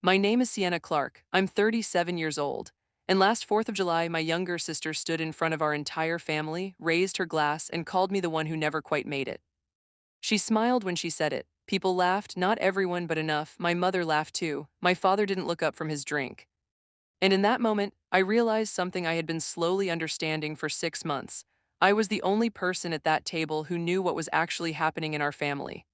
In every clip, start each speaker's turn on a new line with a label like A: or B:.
A: My name is Sienna Clark. I'm 37 years old. And last 4th of July, my younger sister stood in front of our entire family, raised her glass, and called me the one who never quite made it. She smiled when she said it. People laughed, not everyone, but enough. My mother laughed too. My father didn't look up from his drink. And in that moment, I realized something I had been slowly understanding for 6 months. I was the only person at that table who knew what was actually happening in our family.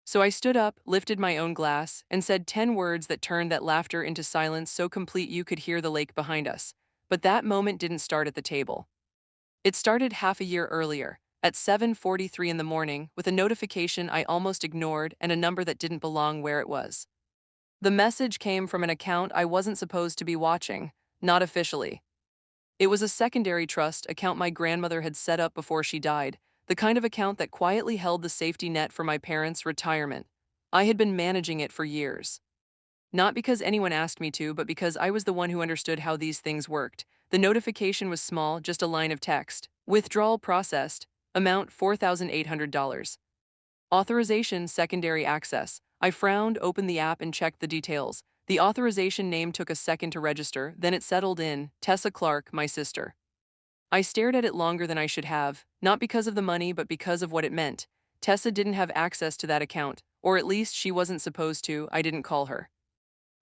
A: So I stood up, lifted my own glass, and said 10 words that turned that laughter into silence so complete you could hear the lake behind us. But that moment didn't start at the table. It started half a year earlier, at 7:43 in the morning, with a notification I almost ignored and a number that didn't belong where it was. The message came from an account I wasn't supposed to be watching, not officially. It was a secondary trust account my grandmother had set up before she died, the kind of account that quietly held the safety net for my parents' retirement. I had been managing it for years. Not because anyone asked me to, but because I was the one who understood how these things worked. The notification was small, just a line of text. Withdrawal processed. Amount $4,800. Authorization secondary access. I frowned, opened the app, and checked the details. The authorization name took a second to register, then it settled in Tessa Clark, my sister. I stared at it longer than I should have, not because of the money, but because of what it meant. Tessa didn't have access to that account, or at least she wasn't supposed to. I didn't call her.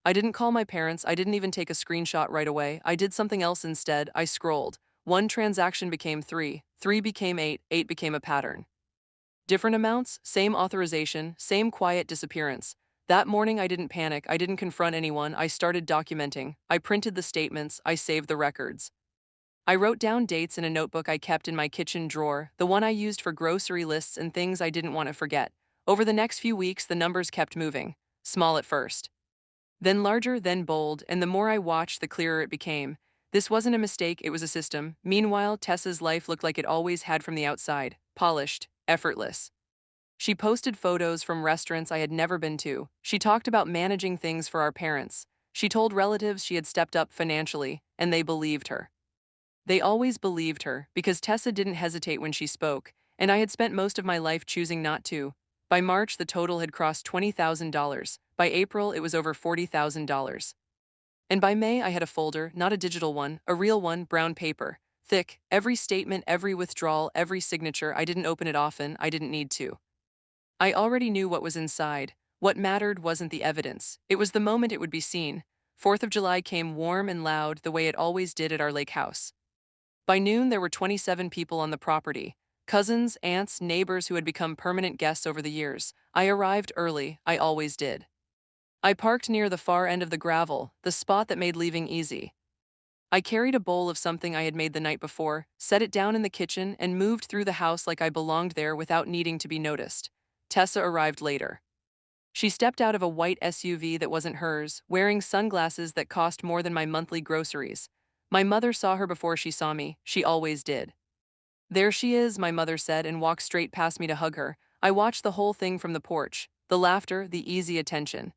A: I didn't call my parents. I didn't even take a screenshot right away. I did something else instead. I scrolled. One transaction became three, three became eight, eight became a pattern. Different amounts, same authorization, same quiet disappearance. That morning I didn't panic, I didn't confront anyone, I started documenting. I printed the statements, I saved the records. I wrote down dates in a notebook I kept in my kitchen drawer, the one I used for grocery lists and things I didn't want to forget. Over the next few weeks, the numbers kept moving. Small at first, then larger, then bold, and the more I watched, the clearer it became. This wasn't a mistake, it was a system. Meanwhile, Tessa's life looked like it always had from the outside, polished, effortless. She posted photos from restaurants I had never been to. She talked about managing things for our parents. She told relatives she had stepped up financially, and they believed her. They always believed her, because Tessa didn't hesitate when she spoke, and I had spent most of my life choosing not to. By March, the total had crossed $20,000. By April, it was over $40,000. And by May, I had a folder, not a digital one, a real one, brown paper. Thick, every statement, every withdrawal, every signature. I didn't open it often, I didn't need to. I already knew what was inside. What mattered wasn't the evidence, it was the moment it would be seen. 4th of July came warm and loud, the way it always did at our lake house. By noon, there were 27 people on the property. Cousins, aunts, neighbors who had become permanent guests over the years. I arrived early, I always did. I parked near the far end of the gravel, the spot that made leaving easy. I carried a bowl of something I had made the night before, set it down in the kitchen, and moved through the house like I belonged there without needing to be noticed. Tessa arrived later. She stepped out of a white SUV that wasn't hers, wearing sunglasses that cost more than my monthly groceries. My mother saw her before she saw me, she always did. "There she is," my mother said, and walked straight past me to hug her. I watched the whole thing from the porch, the laughter, the easy attention.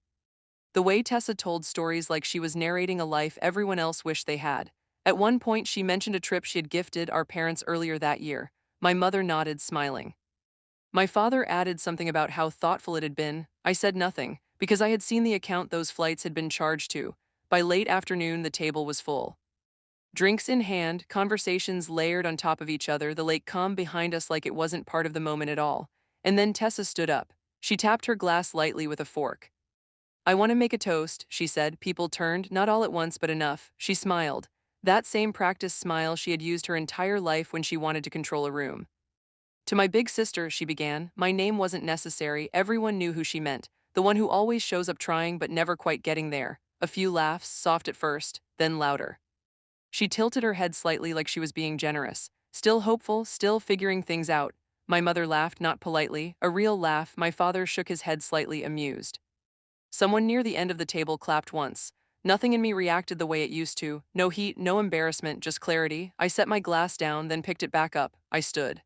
A: The way Tessa told stories like she was narrating a life everyone else wished they had. At one point, she mentioned a trip she had gifted our parents earlier that year. My mother nodded, smiling. My father added something about how thoughtful it had been. I said nothing, because I had seen the account those flights had been charged to. By late afternoon, the table was full. Drinks in hand, conversations layered on top of each other, the lake calm behind us like it wasn't part of the moment at all. And then Tessa stood up. She tapped her glass lightly with a fork. "I want to make a toast," she said. People turned, not all at once, but enough. She smiled. That same practiced smile she had used her entire life when she wanted to control a room. "To my big sister," she began. My name wasn't necessary, everyone knew who she meant. The one who always shows up trying but never quite getting there. A few laughs, soft at first, then louder. She tilted her head slightly like she was being generous. Still hopeful, still figuring things out. My mother laughed, not politely, a real laugh. My father shook his head slightly, amused. Someone near the end of the table clapped once. Nothing in me reacted the way it used to. No heat, no embarrassment, just clarity. I set my glass down, then picked it back up. I stood.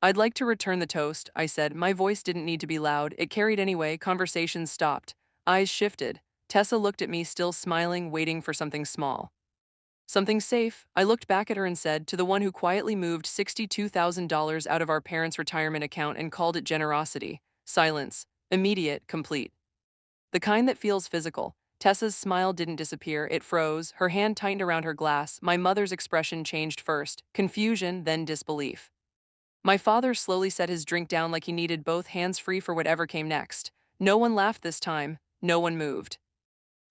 A: "I'd like to return the toast," I said. My voice didn't need to be loud. It carried anyway. Conversations stopped. Eyes shifted. Tessa looked at me, still smiling, waiting for something small. "Something safe." I looked back at her and said, "To the one who quietly moved $62,000 out of our parents' retirement account and called it generosity." Silence. Immediate, complete. The kind that feels physical. Tessa's smile didn't disappear, it froze, her hand tightened around her glass. My mother's expression changed first, confusion, then disbelief. My father slowly set his drink down like he needed both hands free for whatever came next. No one laughed this time, no one moved.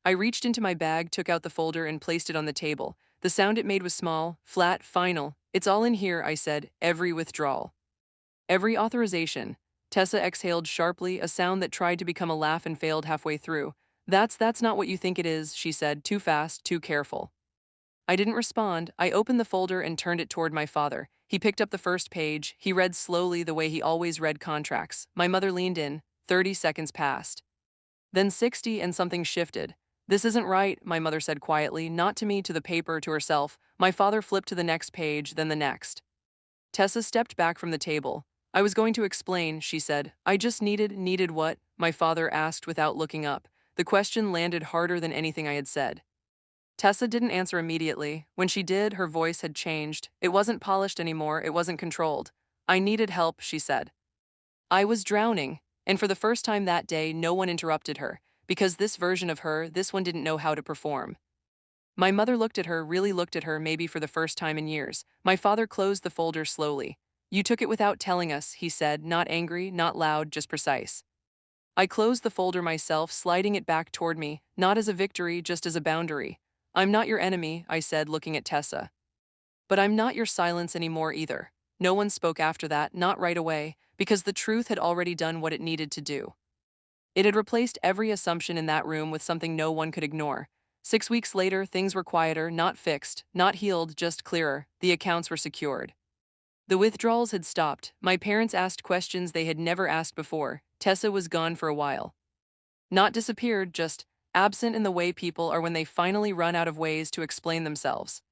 A: I reached into my bag, took out the folder, and placed it on the table. The sound it made was small, flat, final. "It's all in here," I said, "every withdrawal. Every authorization." Tessa exhaled sharply, a sound that tried to become a laugh and failed halfway through. That's not what you think it is," she said, too fast, too careful. I didn't respond. I opened the folder and turned it toward my father. He picked up the first page. He read slowly, the way he always read contracts. My mother leaned in. 30 seconds passed. Then 60, and something shifted. "This isn't right," my mother said quietly, not to me, to the paper, to herself. My father flipped to the next page, then the next. Tessa stepped back from the table. "I was going to explain," she said. "I just needed what?" my father asked without looking up. The question landed harder than anything I had said. Tessa didn't answer immediately. When she did, her voice had changed. It wasn't polished anymore, it wasn't controlled. "I needed help," she said. I was drowning, and for the first time that day, no one interrupted her, because this version of her, this one, didn't know how to perform. My mother looked at her, really looked at her, maybe for the first time in years. My father closed the folder slowly. "You took it without telling us," he said, not angry, not loud, just precise. I closed the folder myself, sliding it back toward me, not as a victory, just as a boundary. "I'm not your enemy," I said, looking at Tessa. "But I'm not your silence anymore either." No one spoke after that, not right away, because the truth had already done what it needed to do. It had replaced every assumption in that room with something no one could ignore. 6 weeks later, things were quieter, not fixed, not healed, just clearer. The accounts were secured. The withdrawals had stopped. My parents asked questions they had never asked before. Tessa was gone for a while. Not disappeared, just absent, in the way people are when they finally run out of ways to explain themselves.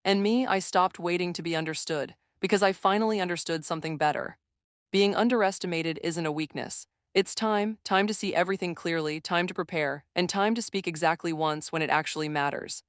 A: And me, I stopped waiting to be understood, because I finally understood something better. Being underestimated isn't a weakness. It's time to see everything clearly, time to prepare, and time to speak exactly once when it actually matters.